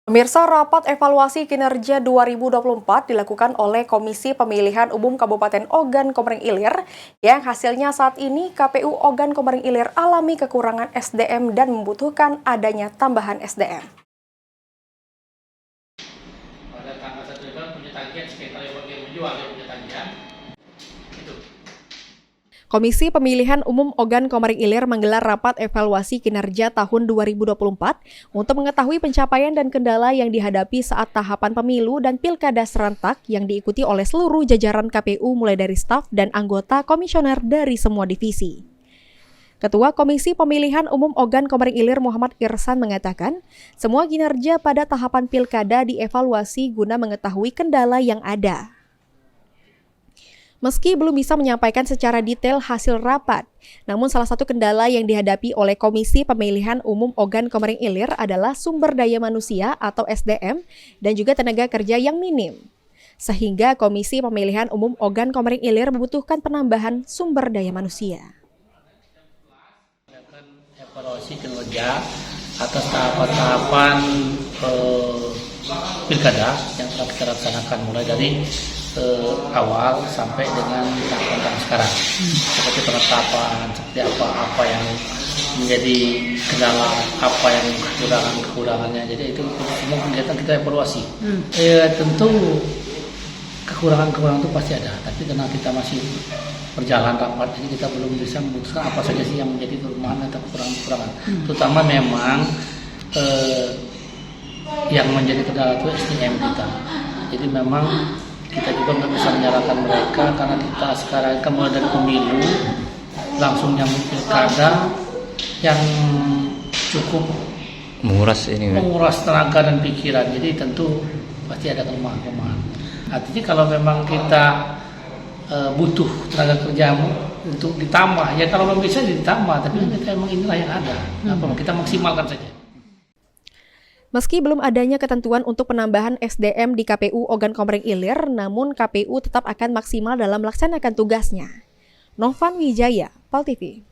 Pemirsa, rapat evaluasi kinerja 2024 dilakukan oleh Komisi Pemilihan Umum Kabupaten Ogan Komering Ilir yang hasilnya saat ini KPU Ogan Komering Ilir alami kekurangan SDM dan membutuhkan adanya tambahan SDM. Pada tanggal 1 April punya tagihan sekitar yang menjual dia punya tagihan. Itu. Komisi Pemilihan Umum Ogan Komering Ilir menggelar rapat evaluasi kinerja tahun 2024 untuk mengetahui pencapaian dan kendala yang dihadapi saat tahapan pemilu dan pilkada serentak yang diikuti oleh seluruh jajaran KPU mulai dari staf dan anggota komisioner dari semua divisi. Ketua Komisi Pemilihan Umum Ogan Komering Ilir Muhammad Irsan mengatakan, semua kinerja pada tahapan pilkada dievaluasi guna mengetahui kendala yang ada. Meski belum bisa menyampaikan secara detail hasil rapat, namun salah satu kendala yang dihadapi oleh Komisi Pemilihan Umum Ogan Komering Ilir adalah sumber daya manusia atau SDM dan juga tenaga kerja yang minim. Sehingga Komisi Pemilihan Umum Ogan Komering Ilir membutuhkan penambahan sumber daya manusia. Evaluasi kinerja atas tahapan-tahapan pilkada yang telah kita laksanakan mulai dari awal sampai dengan tahapan sekarang, seperti penetapan, seperti apa yang menjadi kendala, apa yang kekurangannya. Jadi itu semua kegiatan kita evaluasi. Tentu kekurangan itu pasti ada, tapi karena kita masih berjalan rapat, jadi kita belum bisa memutuskan apa saja sih yang menjadi kelemahan atau kekurangan. Terutama memang yang menjadi kendala itu SDM kita. Jadi memang kita juga nggak bisa menyalahkan mereka karena kita sekarang kan mulai dari pemilu langsung yang pilkada yang cukup menguras tenaga dan pikiran. Jadi tentu pasti ada kelemahan. Artinya kalau memang kita butuh tenaga kerja untuk ditambah, ya kalau belum bisa ditambah, tapi kita memang inilah yang ada. Kita maksimalkan saja. Meski belum adanya ketentuan untuk penambahan SDM di KPU Ogan Komering Ilir, namun KPU tetap akan maksimal dalam melaksanakan tugasnya. Novan Wijaya, PAL TV.